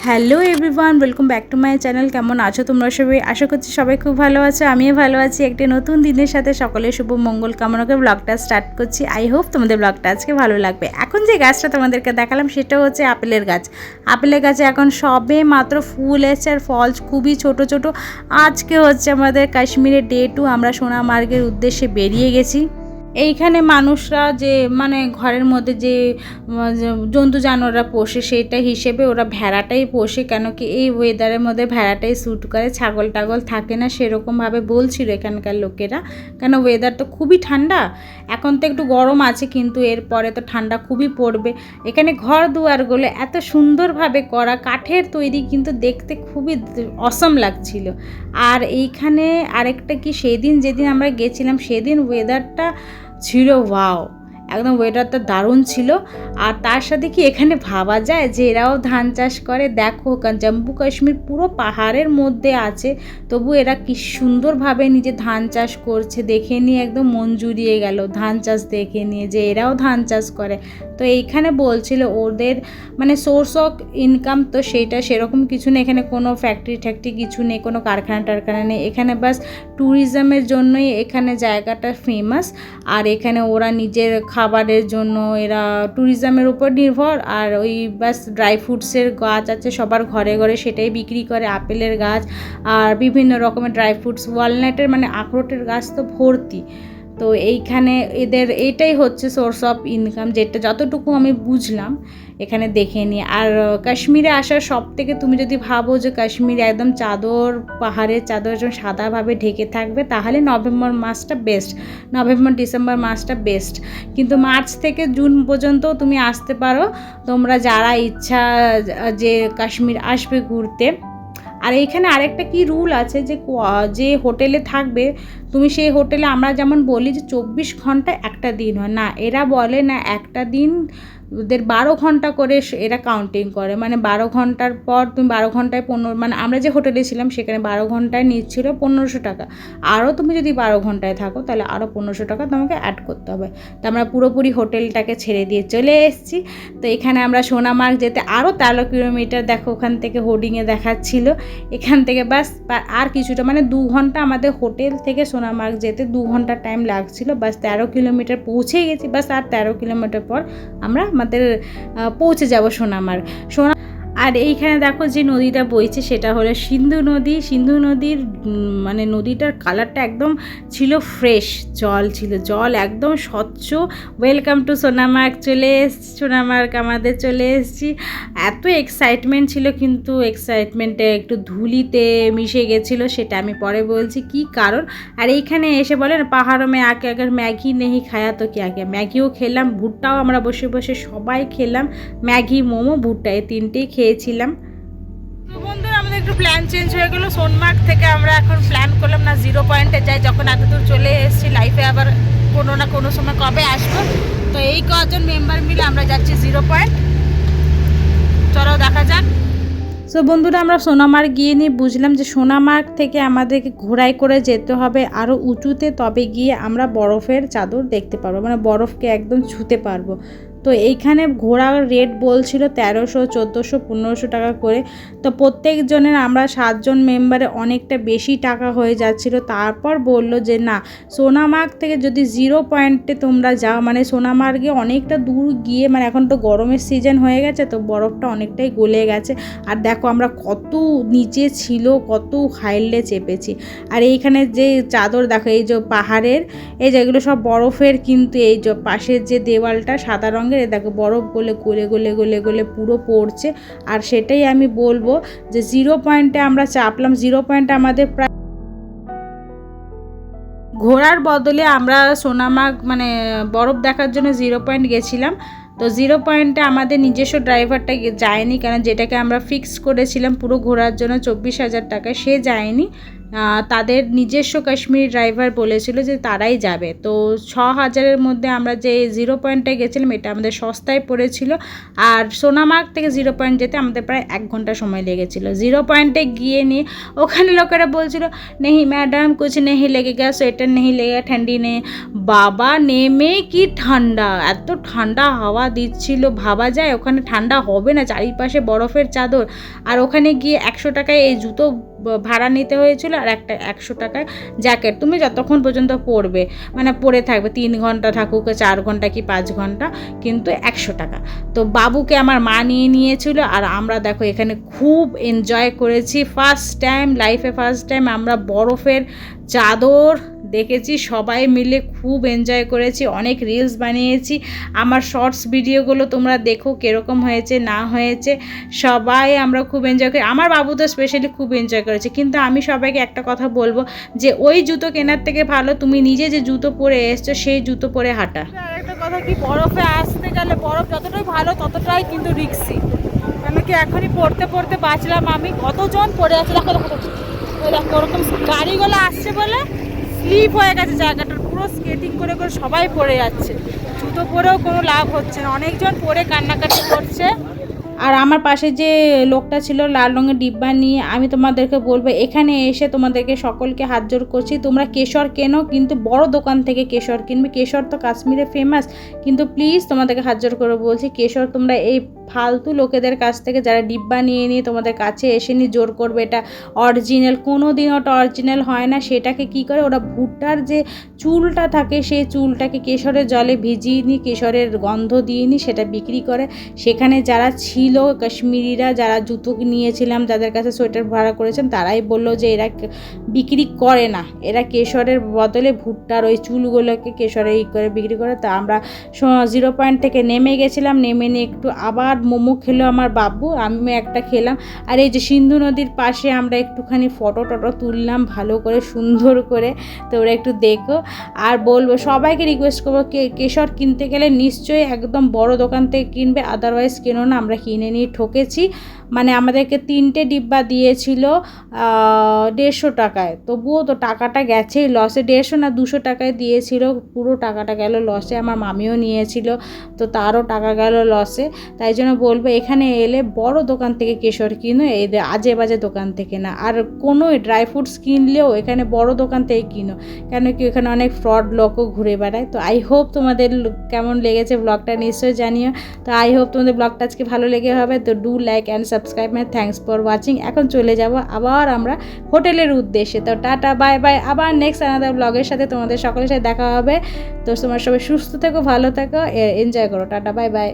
Hello everyone, welcome back to my channel. কেমন আছো তোমরা সবাই? আশা করছি সবাই খুব ভালো আছো, আমিও ভালো আছি। একটি নতুন দিনের সাথে সকলের শুভ মঙ্গল কামনা করে ব্লগটা স্টার্ট করছি। আই হোপ তোমাদের ব্লগটা আজকে ভালো লাগবে। এখন যে গাছটা তোমাদেরকে দেখালাম সেটা হচ্ছে আপেলের গাছ। আপেলের গাছে এখন সবে মাত্র ফুল এসেছে আর ফল খুবই ছোট ছোট। আজকে হচ্ছে আমাদের কাশ্মীরের ডে 2, আমরা সোনামার্গের উদ্দেশ্যে বেরিয়ে গেছি। এইখানে মানুষরা যে ঘরের মধ্যে যে জন্তু জানোয়াররা পোষে সেইটা হিসেবে ওরা ভেড়াটাই পোষে, কেন কি এই ওয়েদারের মধ্যে ভেড়াটাই স্যুট করে, ছাগল টাগল থাকে না সেরকমভাবে বলছিল এখানকার লোকেরা। কেন ওয়েদার তো খুবই ঠান্ডা, এখন তো একটু গরম আছে কিন্তু এরপরে তো ঠান্ডা খুবই পড়বে। এখানে ঘর দুয়ারগুলো এত সুন্দরভাবে করা, কাঠের তৈরি, কিন্তু দেখতে খুবই অসম লাগছিল। আর এইখানে আরেকটা কি, সেদিন যেদিন আমরা গেছিলাম সেদিন ওয়েদারটা ছিল ওয়াও, একদম ওয়েদারটা দারুণ ছিল। আর তার সাথে কি এখানে ভাবা যায় যে এরাও ধান চাষ করে? দেখো জম্মু কাশ্মীর পুরো পাহাড়ের মধ্যে আছে, তবু এরা কি সুন্দরভাবে নিজে ধান চাষ করছে, দেখে নিয়ে একদম মন জুড়িয়ে গেল ধান চাষ দেখে নিয়ে, যে এরাও ধান চাষ করে। তো এইখানে বলছিল ওদের সোর্স অফ ইনকাম তো সেইটা সেরকম কিছু নেই, এখানে কোনো ফ্যাক্টরি ট্যাক্টরি কিছু নেই, কোনো কারখানা টারখানা নেই, এখানে বাস ট্যুরিজমের জন্যই এখানে জায়গাটা ফেমাস। আর এখানে ওরা নিজের খাবারের জন্য এরা ট্যুরিজমের উপর নির্ভর। আর ওই বাস ড্রাই ফ্রুটসের গাছ আছে সবার ঘরে ঘরে, সেটাই বিক্রি করে, আপেলের গাছ আর বিভিন্ন রকমের ড্রাই ফ্রুটস, ওয়ালনাটের আখরোটের গাছ তো ভর্তি। তো এইখানে এদের এইটাই হচ্ছে সোর্স অফ ইনকাম, যেটা যতটুকু আমি বুঝলাম এখানে দেখে নিই। আর কাশ্মীরে আসার সব থেকে, তুমি যদি ভাবো যে কাশ্মীরে একদম চাদর, পাহাড়ের চাদর যখন সাদাভাবে ঢেকে থাকবে, তাহলে নভেম্বর মাসটা বেস্ট, নভেম্বর ডিসেম্বর মাসটা বেস্ট। কিন্তু মার্চ থেকে জুন পর্যন্ত তুমি আসতে পারো, তোমরা যারা ইচ্ছা যে কাশ্মীর আসবে ঘুরতে। আর এইখানে আরেকটা কি রুল আছে যে যে হোটেলে থাকবে তুমি, সেই হোটেলে আমরা যেমন বলি যে 24 ঘন্টা একটা দিন হয় না, এরা বলে না একটা দিন ওদের 12 ঘন্টা করে এরা কাউন্টিং করে। 12 ঘন্টার পর তুমি 12 ঘন্টায় 15, আমরা যে হোটেলে ছিলাম সেখানে 12 ঘন্টায় নিচ্ছিল 1500 টাকা। আরও তুমি যদি 12 ঘন্টায় থাকো তাহলে আরও 1500 টাকা তোমাকে অ্যাড করতে হবে। তো আমরা পুরোপুরি হোটেলটাকে ছেড়ে দিয়ে চলে এসেছি। তো এখানে আমরা সোনামার্গ যেতে আরও 13 কিলোমিটার, দেখো ওখান থেকে হোর্ডিংয়ে দেখাচ্ছিল, এখান থেকে বাস আর কিছুটা 2 ঘন্টা আমাদের হোটেল থেকে সোনামার্গ যেতে 2 ঘন্টা টাইম লাগছিল। বাস 13 কিলোমিটার পৌঁছে গেছি, বাস আর 13 কিলোমিটার পর আমরা আমাদের পৌঁছে যাব সোনামার্গ। আর এইখানে দেখো যে নদীটা বইছে সেটা হলো সিন্ধু নদী। সিন্ধু নদীর নদীটার কালারটা একদম ছিল ফ্রেশ, জল ছিল, জল একদম স্বচ্ছ। ওয়েলকাম টু সোনামার্গ, চলে এসেছি সোনামার্গ, আমাদের চলে এসেছি। এত এক্সাইটমেন্ট ছিল, কিন্তু এক্সাইটমেন্টে একটু ধুলিতে মিশে গেছিলো, সেটা আমি পরে বলছি কি কারণ। আর এইখানে এসে বলে না, পাহাড় মে আগে আগে ম্যাগি নেই খায়া তো কি আগে, ম্যাগিও খেলাম, ভুট্টাও আমরা বসে বসে সবাই খেলাম, ম্যাগি, মোমো, ভুট্টা এই তিনটেই খেয়েছিলাম। তো বন্ধুরা আমাদের একটু প্ল্যান চেঞ্জ হয়ে গেলো, সোনমার্গ থেকে আমরা এখন প্ল্যান করলাম না জিরো পয়েন্টে যাই, যখন এতদূর চলে এসেছি লাইফে আবার কোনো না কোনো সময় কবে আসবো। তো এই কজন মেম্বার মিলে আমরা যাচ্ছি জিরো পয়েন্ট, চলো দেখা যাক। সো বন্ধুরা আমরা সোনামার্গ গিয়ে নিয়ে বুঝলাম যে সোনামার্গ থেকে আমাদেরকে ঘোড়ায় করে যেতে হবে আরও উঁচুতে, তবে গিয়ে আমরা বরফের চাদর দেখতে পারবো, বরফকে একদম ছুঁতে পারবো। তো এইখানে ঘোড়ার রেট বলছিল 1300, 1400, 1500 টাকা করে। তো প্রত্যেকজনের আমরা 7 জন মেম্বারে অনেকটা বেশি টাকা হয়ে যাচ্ছিল। তারপর বলল যে না, সোনামার্গ থেকে যদি জিরো পয়েন্টে তোমরা যাও, সোনামার্গে অনেকটা দূর গিয়ে, এখন তো গরমের সিজন হয়ে গেছে, তো বরফটা অনেকটাই গলে গেছে। আর দেখো আমরা কত নিচে ছিল, কত হাইলে চেপেছি। আর এইখানে যে চাদর দেখো, এই যে পাহাড়ের এই যেগুলো সব বরফের, কিন্তু এই যে পাশের যে দেওয়ালটা সাদা রঙের, দেখো বরফ গলে গলে গলে গলে গলে পুরো পড়ছে। আর সেটাই আমি বলবো যে জিরো পয়েন্টে আমরা চাপলাম, জিরো পয়েন্টে আমাদের প্রায় ঘোরার বদলে আমরা সোনামার্গ বরফ দেখার জন্য জিরো পয়েন্ট গেছিলাম। তো জিরো পয়েন্টে আমাদের নিজস্ব ড্রাইভারটা যায়নি, কারণ যেটাকে আমরা ফিক্স করেছিলাম পুরো ঘোরার জন্য 24,000 টাকা, সে যায়নি। তাদের নিজস্ব কাশ্মীরি ড্রাইভার বলেছিল যে তারাই যাবে। তো 6,000-এর মধ্যে আমরা যে 0 পয়েন্টে গেছিলাম এটা আমাদের সস্তায় পড়েছিল। আর সোনামার্গ থেকে 0 পয়েন্ট যেতে আমাদের প্রায় 1 ঘন্টা সময় লেগেছিলো। 0 পয়েন্টে গিয়ে নিয়ে ওখানে লোকেরা বলছিল নেহি ম্যাডাম কুছ নেহি লেগেগা, সোয়েটার নেহি লেগেগা, ঠান্ডি নেই। বাবা নেমে কি ঠান্ডা, এত ঠান্ডা হাওয়া দিচ্ছিল, ভাবা যায় ওখানে ঠান্ডা হবে না, চারিপাশে বরফের চাদর। আর ওখানে গিয়ে 100 টাকায় এই জুতো ভাড়া নিতে হয়েছিল আর একটা 100 টাকায় জ্যাকেট, তুমি যতক্ষণ পর্যন্ত পরবে মানে পরে থাকবে, 3 ঘন্টা থাকুক 4 ঘন্টা কি 5 ঘন্টা, কিন্তু 100 টাকা। তো বাবুকে আমার মা নিয়ে নিয়েছিল আর আমরা দেখো এখানে খুব এনজয় করেছি। লাইফে ফার্স্ট টাইম আমরা বরফের চাদর দেখেছি, সবাই মিলে খুব এনজয় করেছি, অনেক রিলস বানিয়েছি। আমার শর্টস ভিডিওগুলো তোমরা দেখো কীরকম হয়েছে না হয়েছে, সবাই আমরা খুব এনজয় করি। আমার বাবু তো স্পেশালি খুব এনজয় করেছে। কিন্তু আমি সবাইকে একটা কথা বলবো যে ওই জুতো কেনার থেকে ভালো তুমি নিজে যে জুতো পরে এসছো সেই জুতো পরে হাঁটা। আর একটা কথা কি, বরফে আসতে গেলে বরফ যতটাই ভালো ততটাই কিন্তু রিস্কি। কেন কি এখনই পড়তে পড়তে বাঁচলাম আমি, কতজন পড়ে আছে দেখো দেখো দেখো, ওরকম গাড়িগুলো আসছে বলে স্লিপ হয়ে গেছে জায়গাটা, পুরো স্কেটিং করে করে সবাই পড়ে যাচ্ছে, জুতো পরেও কোনো লাভ হচ্ছে না, অনেকজন পরে কান্নাকাটি করছে। আর আমার পাশে যে লোকটা ছিল লাল রঙের ডিব্বা নিয়ে, আমি তোমাদেরকে বলবো এখানে এসে তোমাদেরকে সকলকে হাত জোড় করছি, তোমরা কেশর কেনো কিন্তু বড় দোকান থেকে কেশর কিনবে। কেশর তো কাশ্মীরে ফেমাস, কিন্তু প্লিজ তোমাদেরকে হাত জোড় করে বলছি কেশর তোমরা এই ফালতু লোকেদের কাছ থেকে যারা ডিব্বা নিয়ে নিয়ে তোমাদের কাছে এসে নিয়ে জোর করবে এটা অরিজিনাল, কোনো দিন ওটা অরিজিনাল হয় না। সেটাকে কি করে ওরা ভুট্টার যে চুলটা থাকে সেই চুলটাকে কেশরের জলে ভিজিয়ে নিয়ে কেশরের গন্ধ দিয়ে নিয়ে সেটা বিক্রি করে। সেখানে যারা ছিল কাশ্মীরিরা, যারা জুতো নিয়েছিলাম যাদের কাছে সোয়েটার ভাড়া করেছেন, তারাই বললো যে এরা বিক্রি করে না, এরা কেশরের বদলে ভুট্টার ওই চুলগুলোকে কেশরে করে বিক্রি করে। তা আমরা 0 পয়েন্ট থেকে নেমে গেছিলাম, নেমে নিয়ে একটু আবার মোমো খেলো আমার বাবু, আমি একটা খেলাম। আর এই যে সিন্ধু নদীর পাশে আমরা একটুখানি ফটো তুললাম ভালো করে সুন্দর করে, তো ওরা একটু দেখো। আর বলবো সবাইকে রিকোয়েস্ট করবো কেশর কিনতে গেলে নিশ্চয়ই একদম বড় দোকান থেকে কিনবে, আদারওয়াইজ কেনো না। আমরা কিনে নিয়ে ঠকেছি, মানে আমাদেরকে 3টে ডিব্বা দিয়েছিল 150 টাকায়, তবুও তো টাকাটা গেছেই লসে। 150 না 200 টাকায় দিয়েছিল, পুরো টাকাটা গেল লসে। আমার মামিও নিয়েছিল, তো তারও টাকা গেল লসে। তাই জন্য বলবো এখানে এলে বড় দোকান থেকে কেশর কিনো, এই আজে বাজে দোকান থেকে না। আর কোনো ড্রাই ফ্রুটস কিনলেও এখানে বড় দোকান থেকে কিনো, কেন কি এখানে অনেক ফ্রড লোকও ঘুরে বেড়ায়। তো আই হোপ তোমাদের কেমন লেগেছে ব্লগটা নিশ্চয়ই জানিও। তো আই হোপ তোমাদের ব্লগটা আজকে ভালো লেগে হবে। তো do like and subscribe my, thanks for watching. এখন চলে যাব আবার আমরা হোটেলের উদ্দেশ্যে। তো টাটা বাই বাই, আবার নেক্সট আনাদার ব্লগের সাথে তোমাদের সকলের সাথে দেখা হবে। তো তোমার সবাই সুস্থ থেকো, ভালো থেকো, এনজয় করো। Tata bye bye.